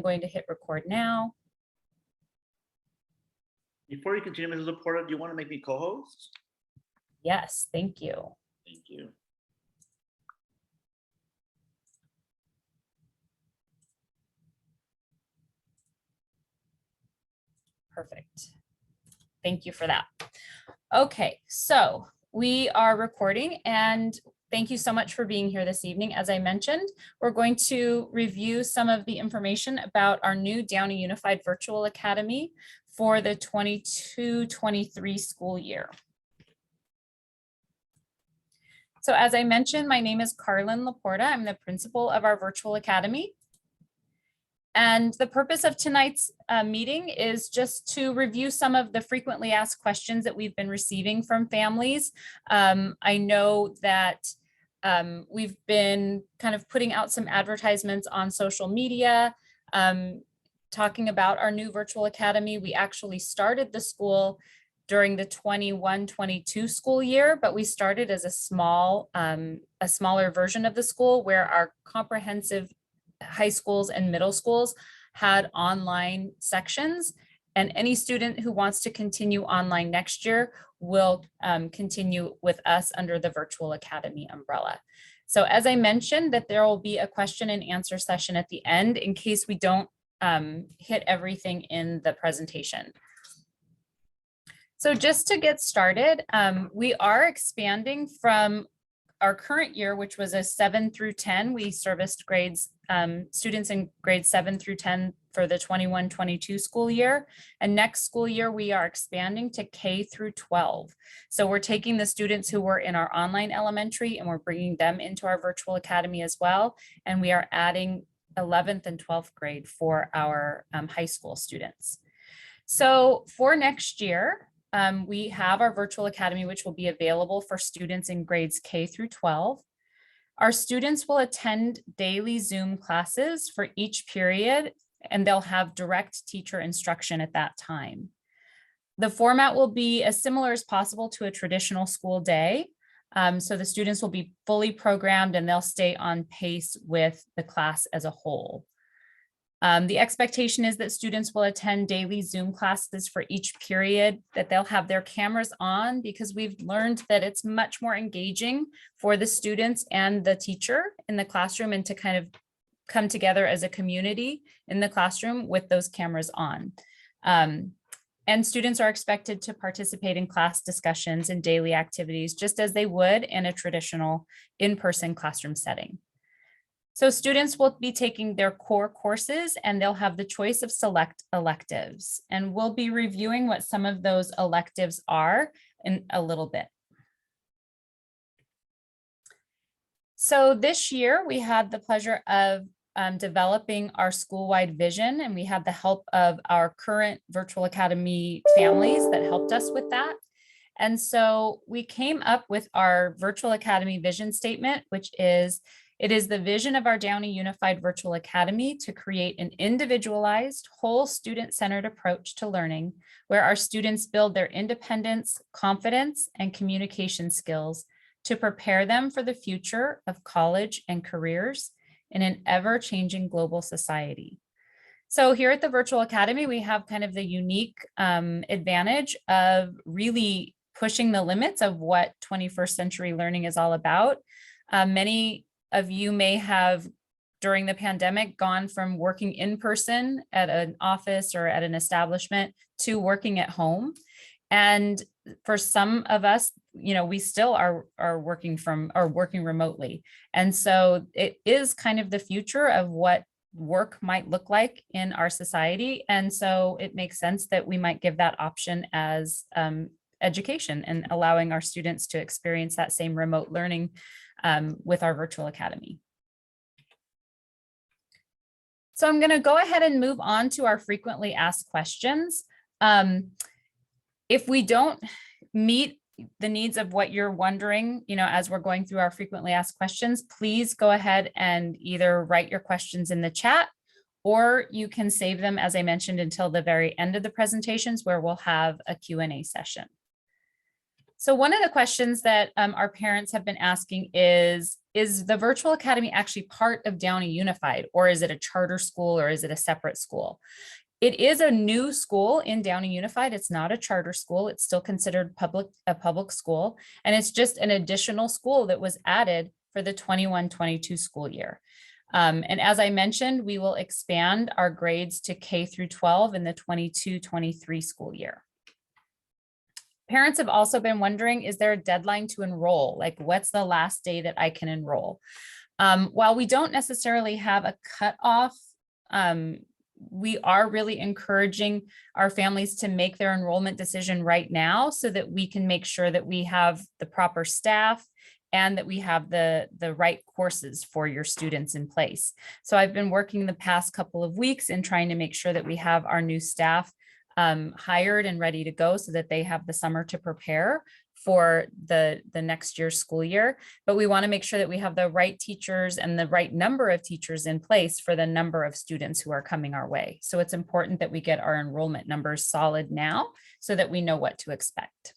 going to hit record now. Before you continue, Mrs. Laporta, do you want to make me co-host? Yes, thank you. Thank you. Perfect. Thank you for that. Okay, so we are recording, and thank you so much for being here this evening. As I mentioned, we're going to review some of the information about our new Downey Unified Virtual Academy for the 22-23 school year. So as I mentioned, my name is Carlin Laporta. I'm the principal of our virtual academy. And the purpose of tonight's meeting is just to review some of the frequently asked questions that we've been receiving from families. I know that we've been kind of putting out some advertisements on social media, talking about our new virtual academy. We actually started the school during the 21-22 school year, but we started as a smaller version of the school where our comprehensive high schools and middle schools had online sections, and any student who wants to continue online next year will continue with us under the virtual academy umbrella. So as I mentioned, that there will be a question and answer session at the end in case we don't hit everything in the presentation. So just to get started, we are expanding from our current year, which was a 7 through 10. We serviced students in grades 7 through 10 for the 21-22 school year. And next school year, we are expanding to K through 12. So we're taking the students who were in our online elementary and we're bringing them into our virtual academy as well. And we are adding 11th and 12th grade for our high school students. So for next year, we have our virtual academy, which will be available for students in grades K through 12. Our students will attend daily Zoom classes for each period, and they'll have direct teacher instruction at that time. The format will be as similar as possible to a traditional school day. So the students will be fully programmed and they'll stay on pace with the class as a whole. The expectation is that students will attend daily Zoom classes for each period, that they'll have their cameras on because we've learned that it's much more engaging for the students and the teacher in the classroom and to kind of come together as a community in the classroom with those cameras on. And students are expected to participate in class discussions and daily activities just as they would in a traditional in-person classroom setting. So students will be taking their core courses and they'll have the choice of select electives. And we'll be reviewing what some of those electives are in a little bit. So this year we had the pleasure of developing our school-wide vision, and we had the help of our current virtual academy families that helped us with that. And so we came up with our virtual academy vision statement, which is, it is the vision of our Downey Unified Virtual Academy to create an individualized, whole student-centered approach to learning, where our students build their independence, confidence, and communication skills to prepare them for the future of college and careers in an ever-changing global society. So here at the Virtual Academy, we have kind of the unique advantage of really pushing the limits of what 21st century learning is all about. Many of you may have, during the pandemic, gone from working in person at an office or at an establishment to working at home. And for some of us, you know, we still are working remotely. And so it is kind of the future of what work might look like in our society. And so it makes sense that we might give that option as education and allowing our students to experience that same remote learning with our virtual academy. So I'm going to go ahead and move on to our frequently asked questions. If we don't meet the needs of what you're wondering, you know, as we're going through our frequently asked questions, please go ahead and either write your questions in the chat, or you can save them, as I mentioned, until the very end of the presentations where we'll have a Q&A session. So one of the questions that our parents have been asking is, is the virtual academy actually part of Downey Unified, or is it a charter school, or is it a separate school? It is a new school in Downey Unified. It's not a charter school. It's still considered a public school. And it's just an additional school that was added for the 21-22 school year. And as I mentioned, we will expand our grades to K through 12 in the 22-23 school year. Parents have also been wondering, is there a deadline to enroll? Like, what's the last day that I can enroll? While we don't necessarily have a cutoff, we are really encouraging our families to make their enrollment decision right now so that we can make sure that we have the proper staff and that we have the right courses for your students in place. So I've been working the past couple of weeks in trying to make sure that we have our new staff hired and ready to go so that they have the summer to prepare for the next year's school year. But we want to make sure that we have the right teachers and the right number of teachers in place for the number of students who are coming our way. So it's important that we get our enrollment numbers solid now so that we know what to expect.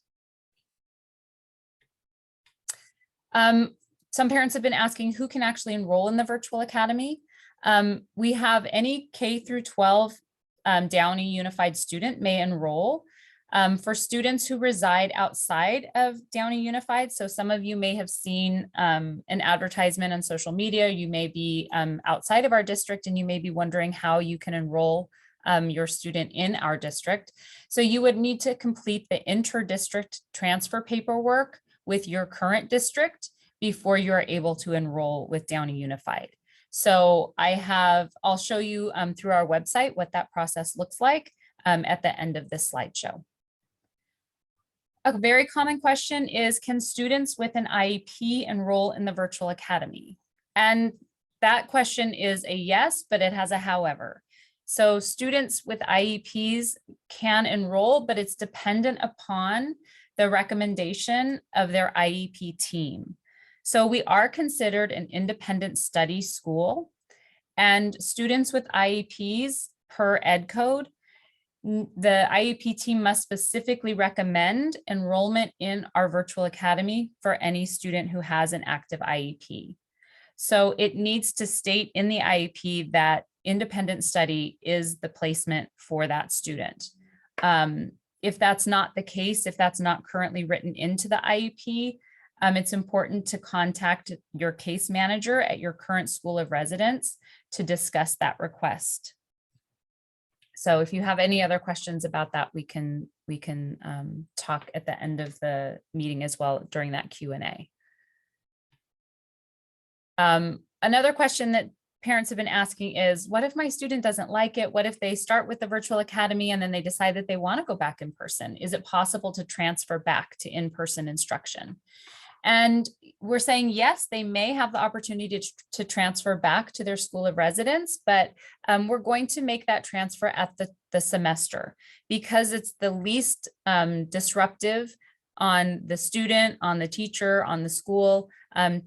Some parents have been asking who can actually enroll in the virtual academy. We have any K through 12 Downey Unified student may enroll. For students who reside outside of Downey Unified, so some of you may have seen an advertisement on social media, you may be outside of our district and you may be wondering how you can enroll your student in our district. So you would need to complete the inter-district transfer paperwork with your current district before you are able to enroll with Downey Unified. So I'll show you through our website what that process looks like at the end of this slideshow. A very common question is, can students with an IEP enroll in the virtual academy? And that question is a yes, but it has a however. So students with IEPs can enroll, but it's dependent upon the recommendation of their IEP team. So we are considered an independent study school, and students with IEPs per ed code, the IEP team must specifically recommend enrollment in our virtual academy for any student who has an active IEP. So it needs to state in the IEP that independent study is the placement for that student. If that's not the case, if that's not currently written into the IEP, it's important to contact your case manager at your current school of residence to discuss that request. So if you have any other questions about that, we can talk at the end of the meeting as well during that Q&A. Another question that parents have been asking is, what if my student doesn't like it? What if they start with the virtual academy and then they decide that they want to go back in person? Is it possible to transfer back to in-person instruction? And we're saying, yes, they may have the opportunity to transfer back to their school of residence, but we're going to make that transfer at the semester because it's the least disruptive on the student, on the teacher, on the school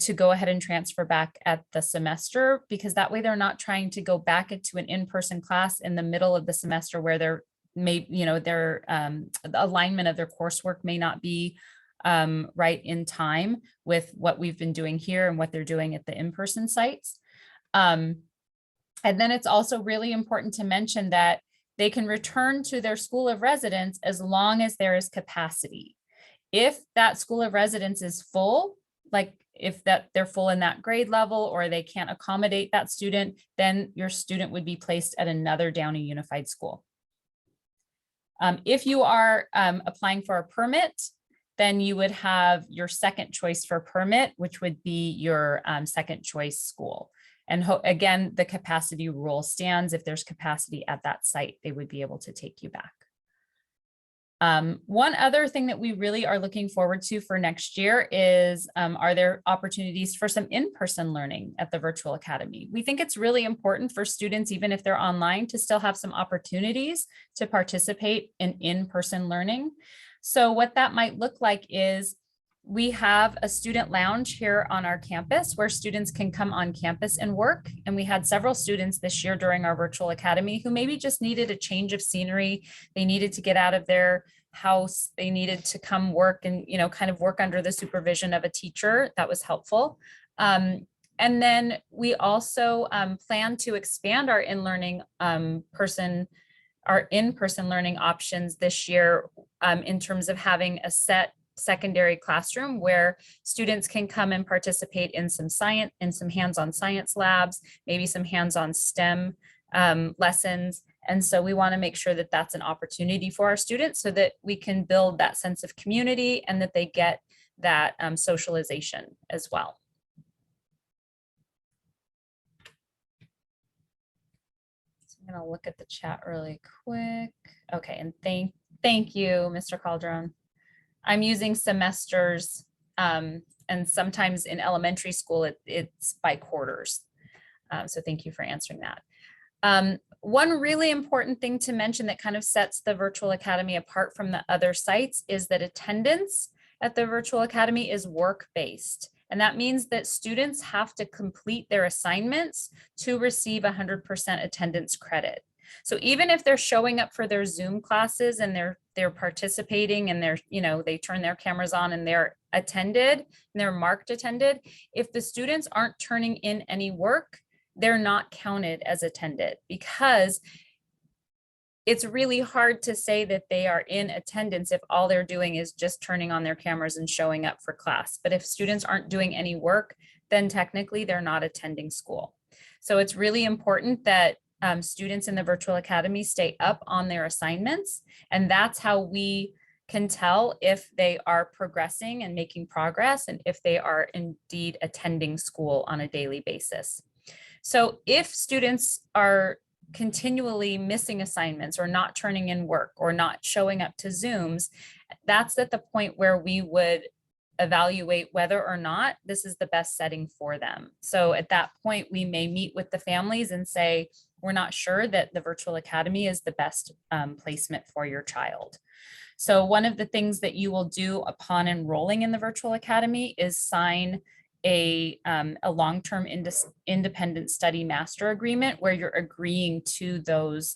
to go ahead and transfer back at the semester, because that way they're not trying to go back into an in-person class in the middle of the semester where their the alignment of their coursework may not be right in time with what we've been doing here and what they're doing at the in-person sites. And then it's also really important to mention that they can return to their school of residence as long as there is capacity. If that school of residence is full, like if they're full in that grade level or they can't accommodate that student, then your student would be placed at another Downey Unified school. If you are applying for a permit, then you would have your second choice for permit, which would be your second choice school. And again, the capacity rule stands. If there's capacity at that site, they would be able to take you back. One other thing that we really are looking forward to for next year is, are there opportunities for some in-person learning at the Virtual Academy? We think it's really important for students, even if they're online, to still have some opportunities to participate in in-person learning. So what that might look like is we have a student lounge here on our campus where students can come on campus and work. And we had several students this year during our virtual academy who maybe just needed a change of scenery. They needed to get out of their house. They needed to come work and, kind of work under the supervision of a teacher. That was helpful. And then we also plan to expand our in-learning our in-person learning options this year in terms of having a set secondary classroom where students can come and participate in some science, in some hands-on science labs, maybe some hands-on STEM lessons. And so we want to make sure that that's an opportunity for our students so that we can build that sense of community and that they get that socialization as well. So I'm going to look at the chat really quick. Okay, and thank you, Mr. Calderon. I'm using semesters, and sometimes in elementary school, it's by quarters. So thank you for answering that. One really important thing to mention that kind of sets the Virtual Academy apart from the other sites is that attendance at the Virtual Academy is work-based. And that means that students have to complete their assignments to receive 100% attendance credit. So even if they're showing up for their Zoom classes and they're participating and they turn their cameras on and they're attended and they're marked attended, if the students aren't turning in any work, they're not counted as attended, because it's really hard to say that they are in attendance if all they're doing is just turning on their cameras and showing up for class. But if students aren't doing any work, then technically they're not attending school. So it's really important that students in the Virtual Academy stay up on their assignments, and that's how we can tell if they are progressing and making progress and if they are indeed attending school on a daily basis. So if students are continually missing assignments or not turning in work or not showing up to Zooms, that's at the point where we would evaluate whether or not this is the best setting for them. So at that point, we may meet with the families and say, we're not sure that the Virtual Academy is the best placement for your child. So one of the things that you will do upon enrolling in the Virtual Academy is sign a long-term independent study master agreement where you're agreeing to those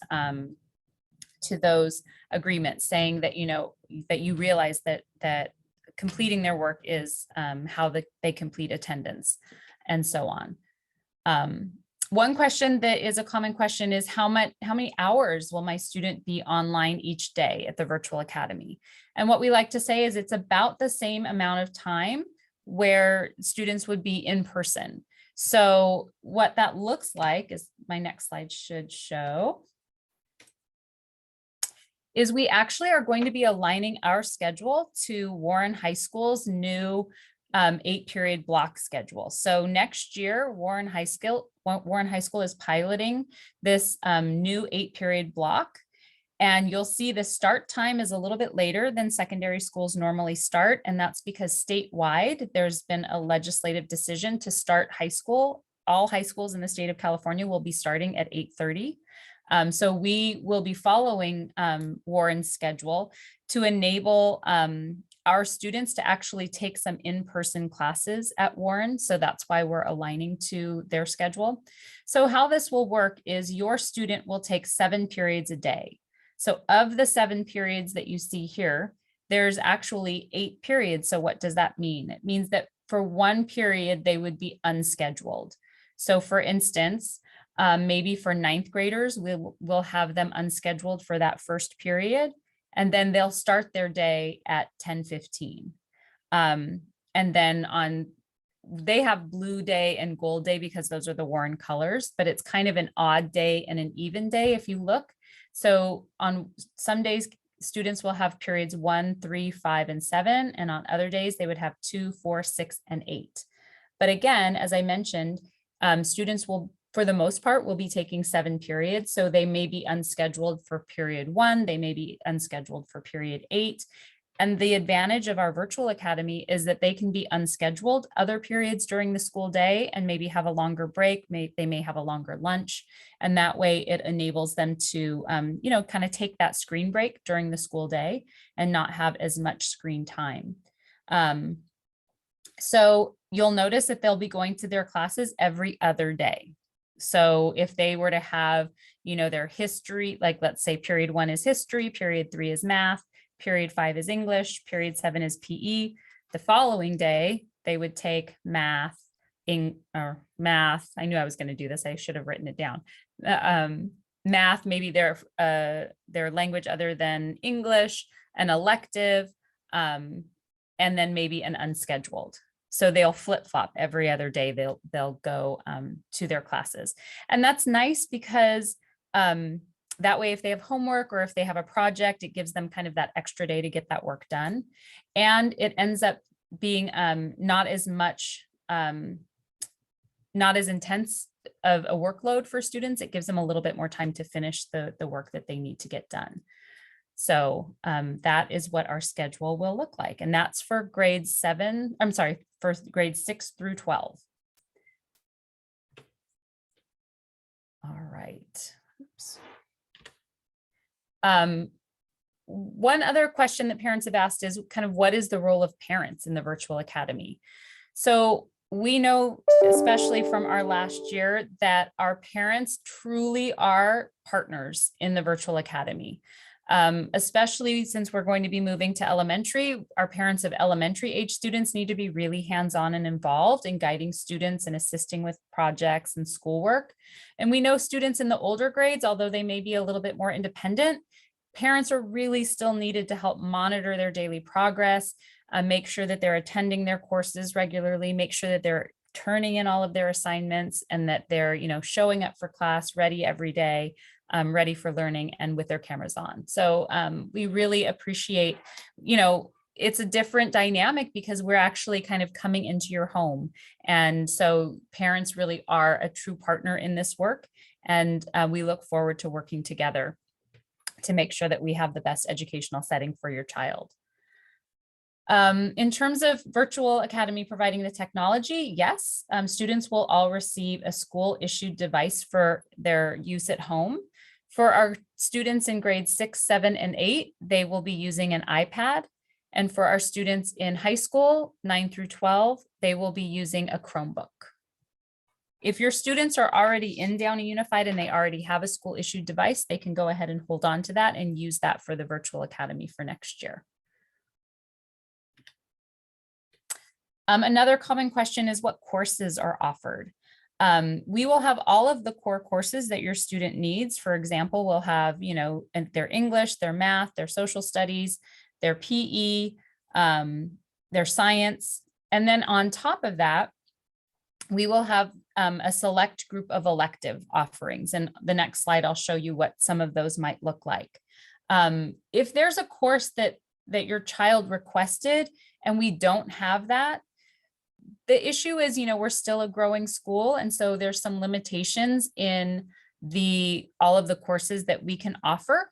agreements, saying that that you realize that completing their work is how they complete attendance and so on. One question that is a common question is how many hours will my student be online each day at the Virtual Academy? And what we like to say is it's about the same amount of time where students would be in person. So what that looks like is my next slide should show is we actually are going to be aligning our schedule to Warren High School's new 8-period block schedule. So next year, Warren High School is piloting this new 8-period block. And you'll see the start time is a little bit later than secondary schools normally start. And that's because statewide, there's been a legislative decision to start high school. All high schools in the state of California will be starting at 8:30. So we will be following Warren's schedule to enable our students to actually take some in-person classes at Warren. So that's why we're aligning to their schedule. So how this will work is your student will take 7 periods a day. So of the 7 periods that you see here, there's actually 8 periods. So what does that mean? It means that for 1 period, they would be unscheduled. So for instance, maybe for 9th graders, we'll have them unscheduled for that first period, and then they'll start their day at 10:15. And then they have blue day and gold day because those are the Warren colors, but it's kind of an odd day and an even day if you look. So on some days, students will have periods 1, 3, 5, and 7. And on other days, they would have 2, 4, 6, and 8. But again, as I mentioned, students will, for the most part, will be taking 7 periods. So they may be unscheduled for period 1. They may be unscheduled for period 8. And the advantage of our Virtual Academy is that they can be unscheduled other periods during the school day and maybe have a longer break. They may have a longer lunch. And that way it enables them to, kind of take that screen break during the school day and not have as much screen time. So you'll notice that they'll be going to their classes every other day. So if they were to have, their history, like let's say period 1 is history, period 3 is math, period 5 is English, period 7 is PE. The following day, they would take math, or math. I knew I was going to do this. I should have written it down. Math, maybe their language other than English, an elective, and then maybe an unscheduled. So they'll flip-flop every other day. They'll go to their classes. And that's nice because that way, if they have homework or if they have a project, it gives them kind of that extra day to get that work done. And it ends up being not as much, not as intense of a workload for students. It gives them a little bit more time to finish the work that they need to get done. So that is what our schedule will look like. And that's for grades 7, I'm sorry, for grades 6 through 12. All right. Oops. One other question that parents have asked is kind of what is the role of parents in the virtual academy? So we know, especially from our last year, that our parents truly are partners in the virtual academy. Especially since we're going to be moving to elementary, our parents of elementary age students need to be really hands-on and involved in guiding students and assisting with projects and schoolwork. And we know students in the older grades, although they may be a little bit more independent, parents are really still needed to help monitor their daily progress, make sure that they're attending their courses regularly, make sure that they're turning in all of their assignments and that they're, showing up for class ready every day, ready for learning and with their cameras on. So we really appreciate, it's a different dynamic because we're actually kind of coming into your home. And so parents really are a true partner in this work. And we look forward to working together to make sure that we have the best educational setting for your child. In terms of virtual academy providing the technology, yes, students will all receive a school issued device for their use at home. For our students in grades 6, 7, and 8, they will be using an iPad. And for our students in high school, 9 through 12, they will be using a Chromebook. If your students are already in Downey Unified and they already have a school issued device, they can go ahead and hold on to that and use that for the virtual academy for next year. Another common question is what courses are offered. We will have all of the core courses that your student needs. For example, we'll have, their English, their math, their social studies, their PE, their science. And then on top of that, we will have a select group of elective offerings. And the next slide, I'll show you what some of those might look like. If there's a course that your child requested and we don't have that, the issue is, we're still a growing school. And so there's some limitations in all of the courses that we can offer.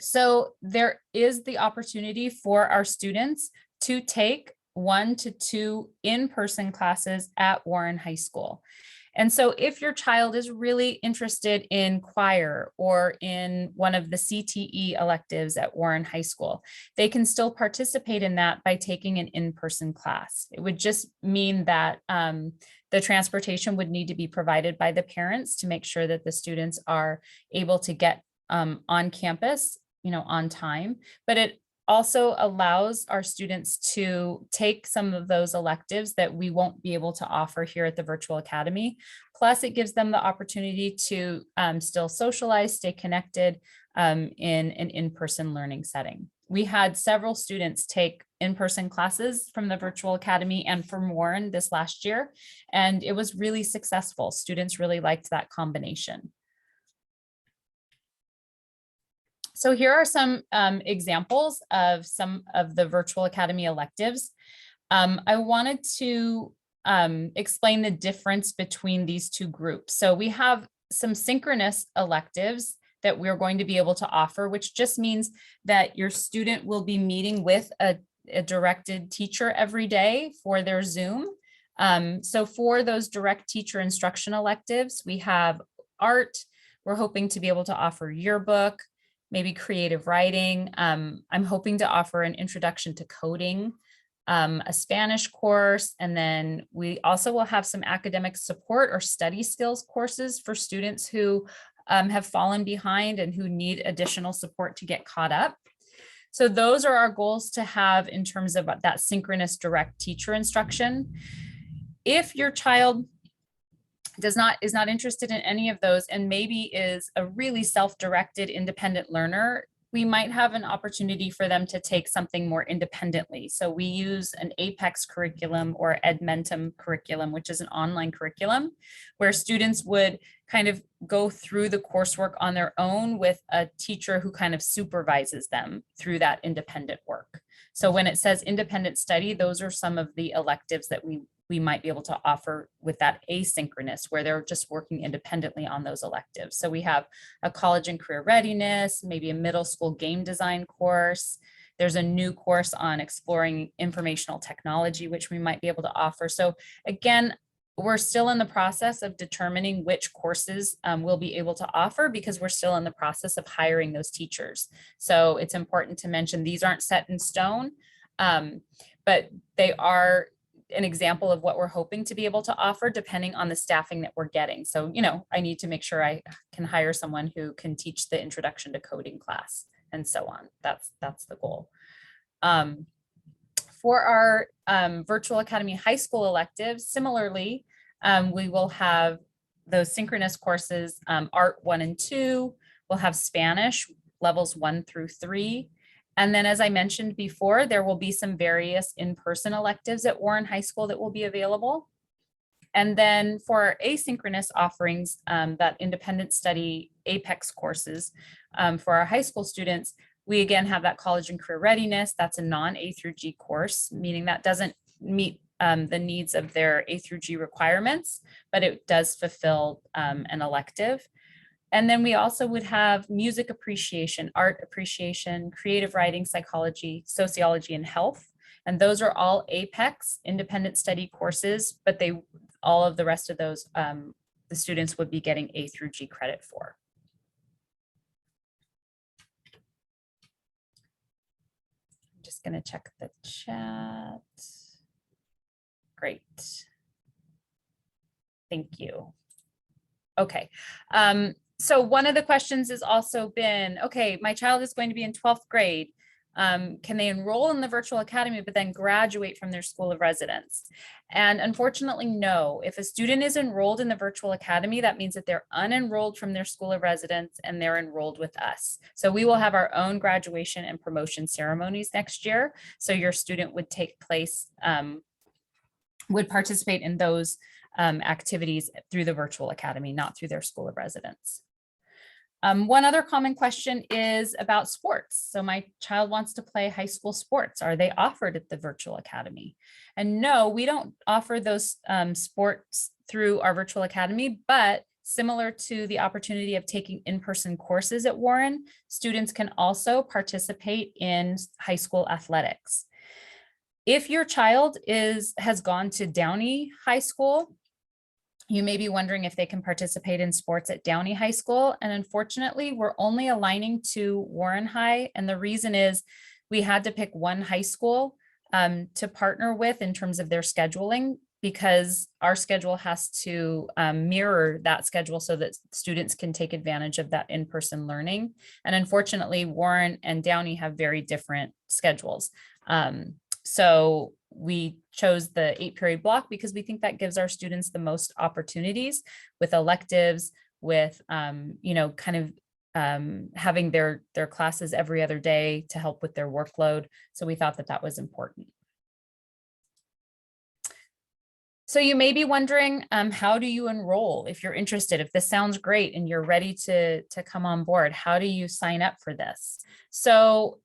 So there is the opportunity for our students to take 1 to 2 in-person classes at Warren High School. And so if your child is really interested in choir or in one of the CTE electives at Warren High School, they can still participate in that by taking an in-person class. It would just mean that the transportation would need to be provided by the parents to make sure that the students are able to get on campus, on time. But it also allows our students to take some of those electives that we won't be able to offer here at the virtual academy. Plus, it gives them the opportunity to still socialize, stay connected in an in-person learning setting. We had several students take in-person classes from the virtual academy and from Warren this last year, and it was really successful. Students really liked that combination. So here are some examples of some of the virtual academy electives. I wanted to explain the difference between these two groups. So we have some synchronous electives that we're going to be able to offer, which just means that your student will be meeting with a directed teacher every day for their Zoom. So for those direct teacher instruction electives, we have art. We're hoping to be able to offer yearbook, maybe creative writing. I'm hoping to offer an introduction to coding, a Spanish course, and then we also will have some academic support or study skills courses for students who have fallen behind and who need additional support to get caught up. So those are our goals to have in terms of that synchronous direct teacher instruction. If your child is not interested in any of those and maybe is a really self-directed independent learner, we might have an opportunity for them to take something more independently. So we use an Apex curriculum or Edmentum curriculum, which is an online curriculum where students would kind of go through the coursework on their own with a teacher who kind of supervises them through that independent work. So when it says independent study, those are some of the electives that we might be able to offer with that asynchronous, where they're just working independently on those electives. So we have a college and career readiness, maybe a middle school game design course. There's a new course on exploring informational technology, which we might be able to offer. So again, we're still in the process of determining which courses we'll be able to offer, because we're still in the process of hiring those teachers. So it's important to mention these aren't set in stone, but they are an example of what we're hoping to be able to offer depending on the staffing that we're getting. So, I need to make sure I can hire someone who can teach the introduction to coding class and so on. That's the goal. For our Virtual Academy high school electives, similarly, we will have those synchronous courses, Art 1 and 2, we'll have Spanish levels 1 through 3. And then, as I mentioned before, there will be some various in-person electives at Warren High School that will be available. And then for our asynchronous offerings, that independent study Apex courses for our high school students, we again have that college and career readiness. That's a non-A through G course, meaning that doesn't meet the needs of their A through G requirements, but it does fulfill an elective. And then we also would have music appreciation, art appreciation, creative writing, psychology, sociology, and health. And those are all Apex independent study courses, but all of the rest of those, the students would be getting A through G credit for. I'm just going to check the chat. Great. Thank you. Okay. So one of the questions has also been, okay, my child is going to be in 12th grade. Can they enroll in the virtual academy, but then graduate from their school of residence? And unfortunately, no. If a student is enrolled in the virtual academy, that means that they're unenrolled from their school of residence and they're enrolled with us. So we will have our own graduation and promotion ceremonies next year. So your student would would participate in those activities through the virtual academy, not through their school of residence. One other common question is about sports. So my child wants to play high school sports. Are they offered at the virtual academy? And no, we don't offer those sports through our virtual academy, but similar to the opportunity of taking in-person courses at Warren, students can also participate in high school athletics. If your child has gone to Downey High School, you may be wondering if they can participate in sports at Downey High School. And unfortunately, we're only aligning to Warren High. And the reason is we had to pick one high school to partner with in terms of their scheduling, because our schedule has to mirror that schedule so that students can take advantage of that in-person learning. And unfortunately, Warren and Downey have very different schedules. So we chose the 8-period block because we think that gives our students the most opportunities with electives, with, kind of having their classes every other day to help with their workload. So we thought that that was important. So you may be wondering, how do you enroll if you're interested? If this sounds great and you're ready to come on board, how do you sign up for this? So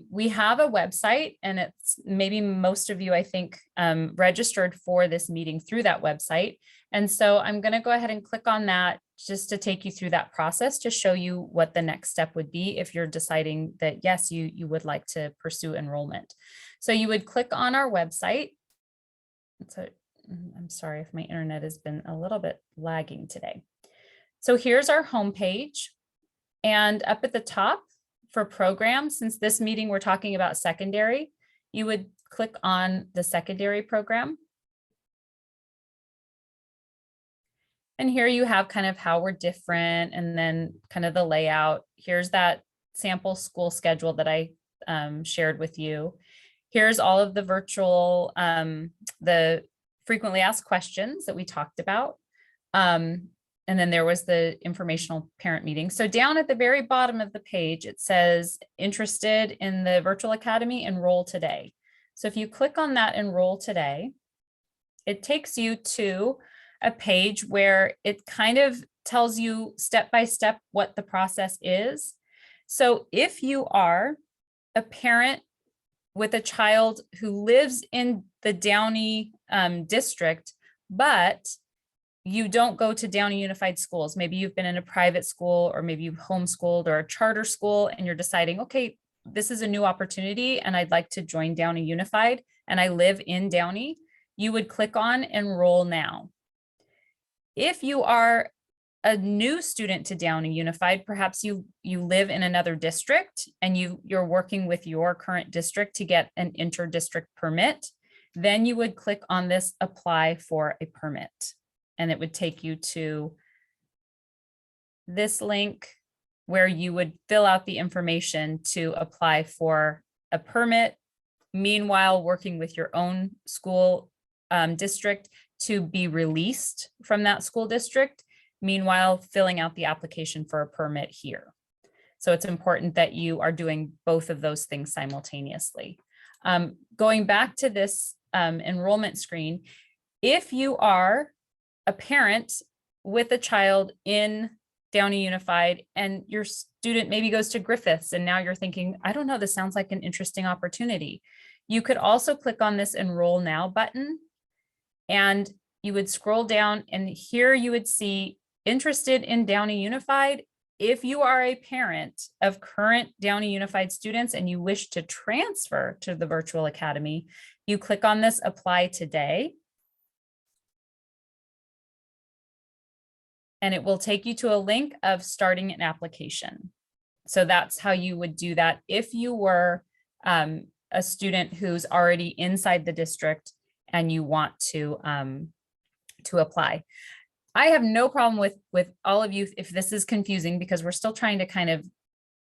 we have a website, and it's maybe most of you, I think, registered for this meeting through that website. And so I'm going to go ahead and click on that just to take you through that process to show you what the next step would be if you're deciding that, yes, you would like to pursue enrollment. So you would click on our website. So I'm sorry if my internet has been a little bit lagging today. So here's our homepage, and up at the top for programs, since this meeting we're talking about secondary, you would click on the secondary program. And here you have kind of how we're different, and then kind of the layout. Here's that sample school schedule that I shared with you. Here's all of the virtual, the frequently asked questions that we talked about. And then there was the informational parent meeting. So down at the very bottom of the page, it says, interested in the virtual academy, enroll today. So if you click on that enroll today, it takes you to a page where it kind of tells you step by step what the process is. So if you are a parent with a child who lives in the Downey district, but you don't go to Downey Unified Schools. Maybe you've been in a private school, or maybe you've homeschooled or a charter school, and you're deciding, okay, this is a new opportunity and I'd like to join Downey Unified and I live in Downey, you would click on Enroll Now. If you are a new student to Downey Unified, perhaps you live in another district and you're working with your current district to get an inter-district permit, then you would click on this apply for a permit. And it would take you to this link where you would fill out the information to apply for a permit. Meanwhile, working with your own school district to be released from that school district. Meanwhile, filling out the application for a permit here. So it's important that you are doing both of those things simultaneously. Going back to this enrollment screen, if you are a parent with a child in Downey Unified and your student maybe goes to Griffiths and now you're thinking, I don't know, this sounds like an interesting opportunity. You could also click on this Enroll Now button and you would scroll down and here you would see interested in Downey Unified. If you are a parent of current Downey Unified students and you wish to transfer to the virtual academy, you click on this apply today. And it will take you to a link of starting an application. So that's how you would do that if you were a student who's already inside the district and you want to apply. I have no problem with all of you if this is confusing, because we're still trying to kind of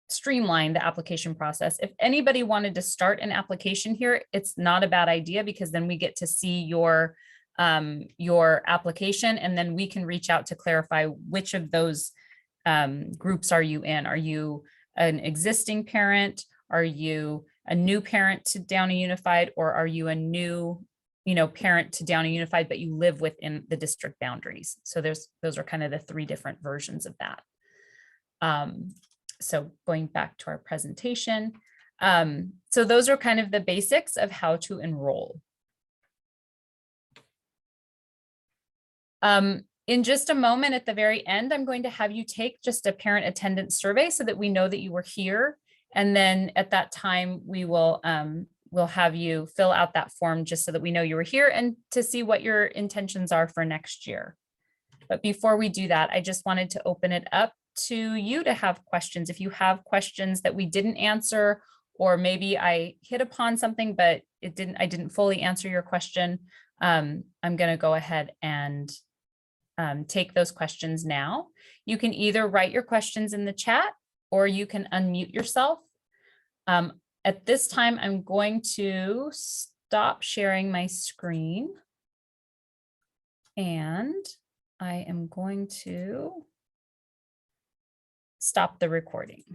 streamline the application process. If anybody wanted to start an application here, it's not a bad idea, because then we get to see your application, and then we can reach out to clarify which of those groups are you in. Are you an existing parent? Are you a new parent to Downey Unified, or are you a new parent to Downey Unified, but you live within the district boundaries? So those are kind of the three different versions of that. So going back to our presentation. So those are kind of the basics of how to enroll. In just a moment at the very end, I'm going to have you take just a parent attendance survey so that we know that you were here. And then at that time, we will we'll have you fill out that form just so that we know you were here and to see what your intentions are for next year. But before we do that, I just wanted to open it up to you to have questions. If you have questions that we didn't answer, or maybe I hit upon something, but I didn't fully answer your question, I'm going to go ahead and take those questions now. You can either write your questions in the chat or you can unmute yourself. At this time, I'm going to stop sharing my screen and I am going to stop the recording.